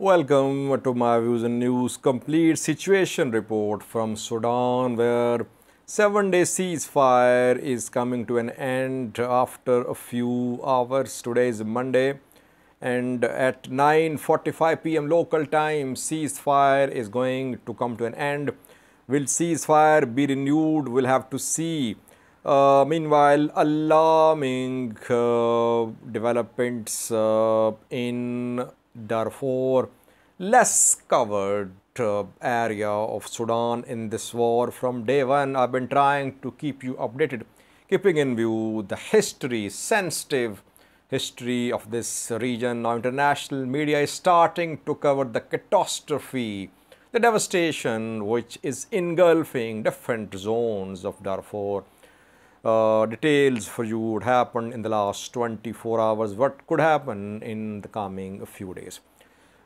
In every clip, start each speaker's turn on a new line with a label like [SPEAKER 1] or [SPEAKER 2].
[SPEAKER 1] Welcome to my views and news complete situation report from Sudan, where 7-day ceasefire is coming to an end after a few hours. Today is Monday, and at 9:45 p.m. local time, ceasefire is going to come to an end. Will ceasefire be renewed? We'll have to see. Meanwhile, alarming developments in Darfur, less covered area of Sudan in this war. From day one, I've been trying to keep you updated, keeping in view the history, sensitive history of this region. Now, international media is starting to cover the catastrophe, the devastation which is engulfing different zones of Darfur. Details for you would happen in the last 24 hours, what could happen in the coming few days.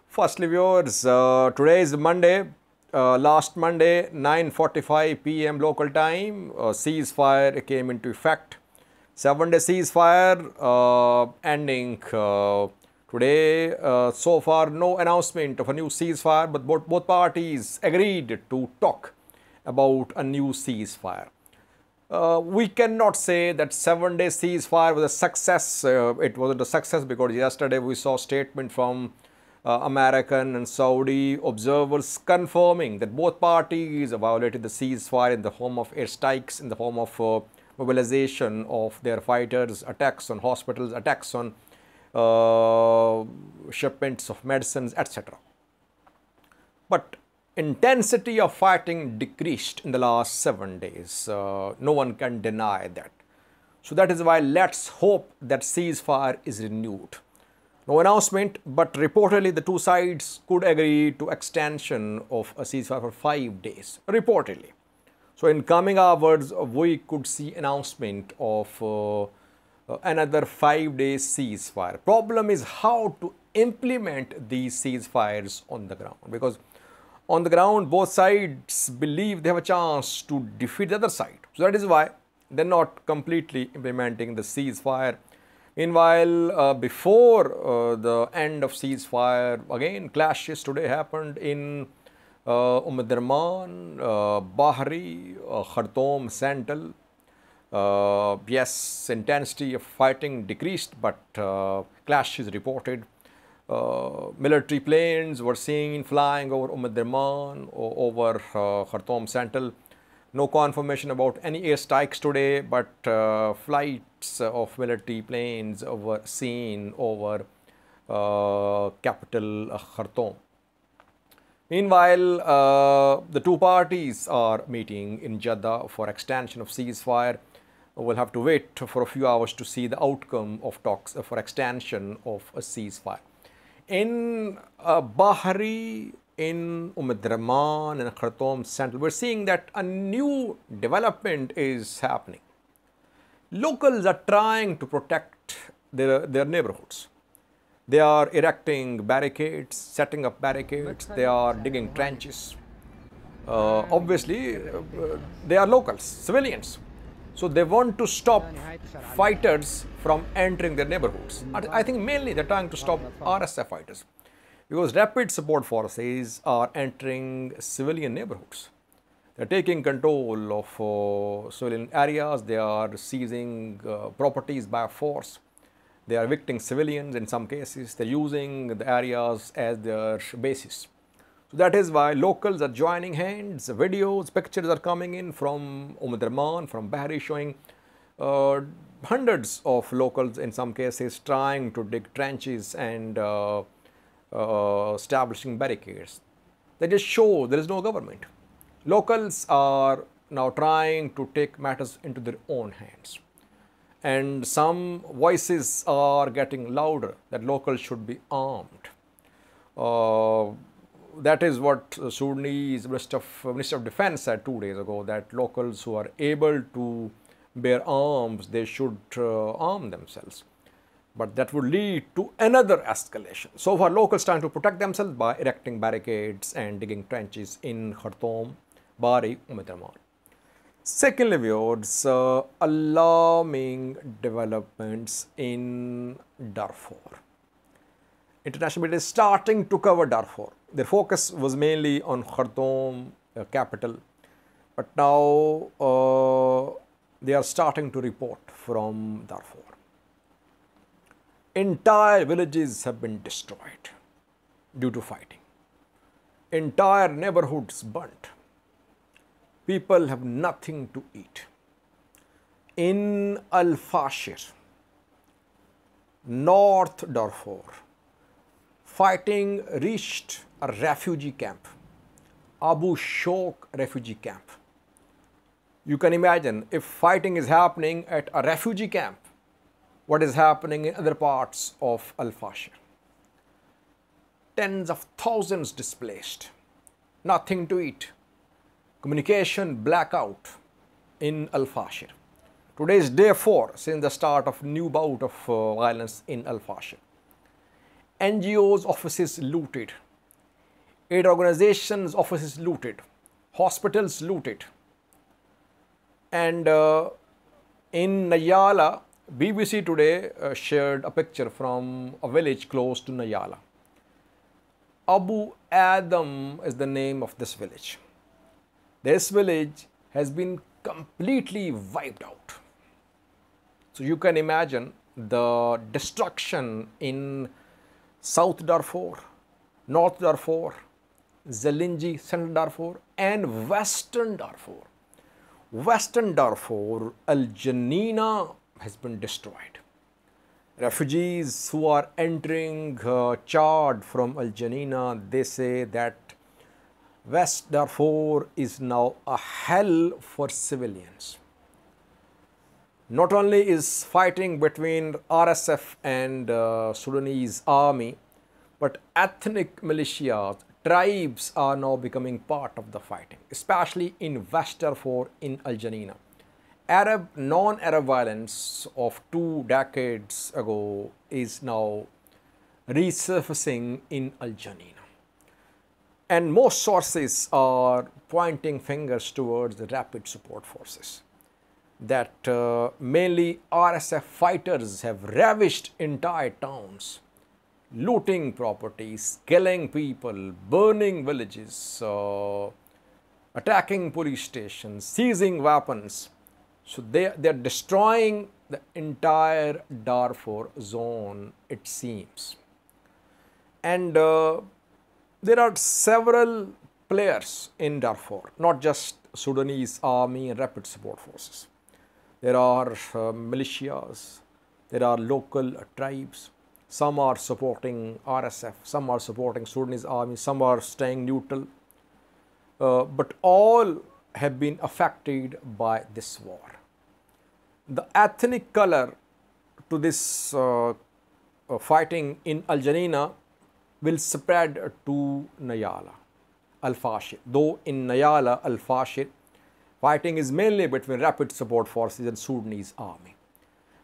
[SPEAKER 1] Firstly, viewers, today is Monday, last Monday, 9:45 p.m. local time, ceasefire came into effect. 7-day ceasefire ending today. So far, no announcement of a new ceasefire, but both parties agreed to talk about a new ceasefire. We cannot say that 7-day ceasefire was a success. It wasn't a success because yesterday we saw a statement from American and Saudi observers confirming that both parties violated the ceasefire in the form of airstrikes, in the form of mobilization of their fighters, attacks on hospitals, attacks on shipments of medicines, etc. But intensity of fighting decreased in the last 7 days. No one can deny that. So that is why let's hope that ceasefire is renewed. No announcement, but reportedly the two sides could agree to extension of a ceasefire for 5 days, reportedly. So in coming hours, we could see announcement of another 5-day ceasefire. Problem is how to implement these ceasefires on the ground, because on the ground, both sides believe they have a chance to defeat the other side. So that is why they're not completely implementing the ceasefire. Meanwhile, before the end of ceasefire, again clashes today happened in Darfun, Bahri, Khartoum, Central. Yes, intensity of fighting decreased, but clashes reported. Military planes were seen flying over Darfun, over Khartoum Central. No confirmation about any airstrikes today, but flights of military planes were seen over capital Khartoum. Meanwhile, the two parties are meeting in Jeddah for extension of ceasefire. We'll have to wait for a few hours to see the outcome of talks for extension of a ceasefire. In Bahri, in Darfun, and Khartoum Central, we're seeing that a new development is happening. Locals are trying to protect their neighborhoods. They are erecting barricades, setting up barricades, they are digging trenches. Obviously, they are locals, civilians. So they want to stop fighters from entering their neighborhoods. I think mainly they're trying to stop RSF fighters, because rapid support forces are entering civilian neighborhoods. They're taking control of civilian areas. They are seizing properties by force. They are evicting civilians in some cases. They're using the areas as their bases. So that is why locals are joining hands. Videos, pictures are coming in from Darfun, from Bahri, showing hundreds of locals in some cases trying to dig trenches and establishing barricades. They just show there is no government. Locals are now trying to take matters into their own hands. And some voices are getting louder that locals should be armed. That is what Sudanese Minister of Defense said 2 days ago, that locals who are able to bear arms, they should arm themselves. But that would lead to another escalation. So far, locals trying to protect themselves by erecting barricades and digging trenches in Khartoum, Bahri, Darfun. Secondly, viewers, alarming developments in Darfur. International media is starting to cover Darfur. Their focus was mainly on Khartoum, capital, but now they are starting to report from Darfur. Entire villages have been destroyed due to fighting. Entire neighborhoods burnt. People have nothing to eat. In Al-Fashir, North Darfur, fighting reached a refugee camp, Abu Shok refugee camp. You can imagine if fighting is happening at a refugee camp, what is happening in other parts of Al-Fashir. Tens of thousands displaced, nothing to eat, communication blackout in Al-Fashir. Today is day 4 since the start of new bout of violence in Al-Fashir. NGOs offices looted, aid organizations offices looted, hospitals looted. And in Nyala, BBC today shared a picture from a village close to Nyala. Abu Adam is the name of this village. This village has been completely wiped out. So you can imagine the destruction in South Darfur, North Darfur, Zalinji, Central Darfur, and Western Darfur. Western Darfur, Al Janina has been destroyed. Refugees who are entering Chad from Al Janina, they say that West Darfur is now a hell for civilians. Not only is fighting between RSF and Sudanese army, but ethnic militias, tribes are now becoming part of the fighting, especially in West Darfur in Al Janina. Arab, non-Arab violence of 2 decades ago is now resurfacing in Al Janina. And most sources are pointing fingers towards the rapid support forces. That mainly RSF fighters have ravished entire towns, looting properties, killing people, burning villages, attacking police stations, seizing weapons. So they are destroying the entire Darfur zone, it seems. And there are several players in Darfur, not just Sudanese army and rapid support forces. There are militias, there are local tribes. Some are supporting RSF, some are supporting Sudanese army, some are staying neutral. But all have been affected by this war. The ethnic color to this fighting in Al Janina will spread to Nyala, Al-Fashir. Though in Nyala, Al-Fashir, fighting is mainly between rapid support forces and Sudanese army.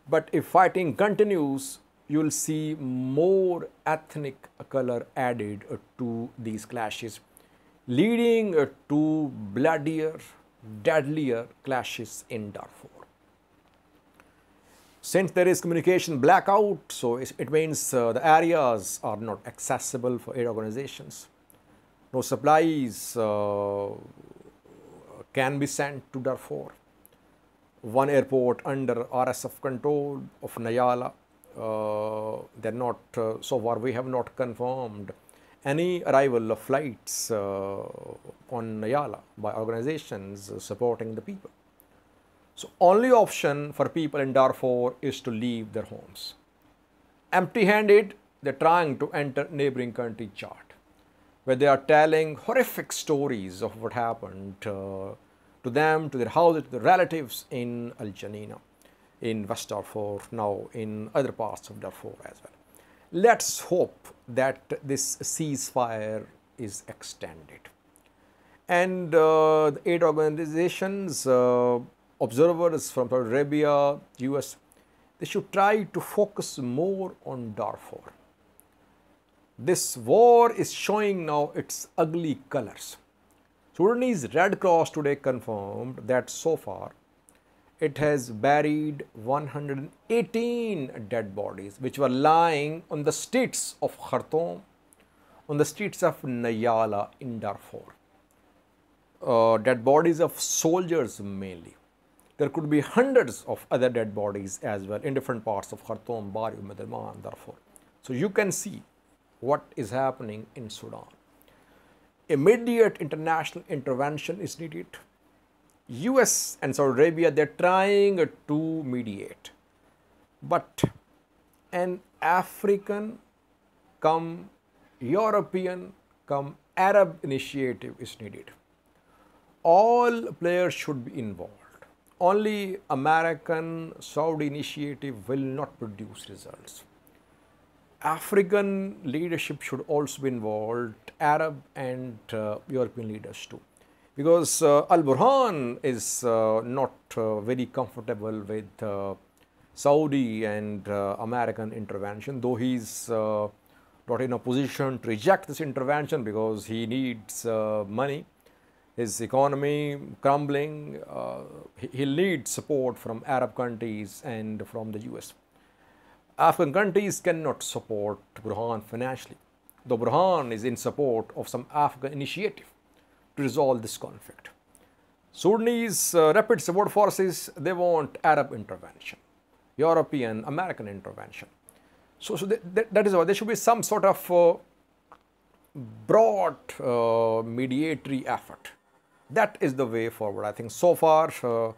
[SPEAKER 1] But if fighting continues, you will see more ethnic color added to these clashes, leading to bloodier, deadlier clashes in Darfur. Since there is communication blackout, so it means the areas are not accessible for aid organizations. No supplies can be sent to Darfur. One airport under RSF control of Nyala, they're not, so far we have not confirmed any arrival of flights on Nyala by organizations supporting the people. So only option for people in Darfur is to leave their homes. Empty-handed, they're trying to enter neighboring country Chad, where they are telling horrific stories of what happened to them, to their houses, to their relatives in Al Janina, in West Darfur, now in other parts of Darfur as well. Let's hope that this ceasefire is extended. And the aid organizations, observers from Saudi Arabia, US, they should try to focus more on Darfur. This war is showing now its ugly colors. Sudanese Red Cross today confirmed that so far it has buried 118 dead bodies which were lying on the streets of Khartoum, on the streets of Nyala in Darfur. Dead bodies of soldiers mainly. There could be hundreds of other dead bodies as well in different parts of Khartoum, Bari, Umdurman, and Darfur. So you can see what is happening in Sudan. Immediate international intervention is needed. US and Saudi Arabia, they're trying to mediate. But an African come European come Arab initiative is needed. All players should be involved. Only American Saudi initiative will not produce results. African leadership should also be involved, Arab and European leaders too. Because Al-Burhan is not very comfortable with Saudi and American intervention, though he's not in a position to reject this intervention because he needs money. His economy crumbling, he'll need support from Arab countries and from the US. African countries cannot support Burhan financially, though Burhan is in support of some African initiative to resolve this conflict. Sudanese rapid support forces, they want Arab intervention, European, American intervention. So that is why there should be some sort of broad mediatory effort. That is the way forward, I think. So far, no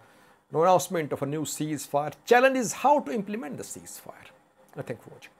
[SPEAKER 1] announcement of a new ceasefire. Challenge is how to implement the ceasefire. Thank you for watching.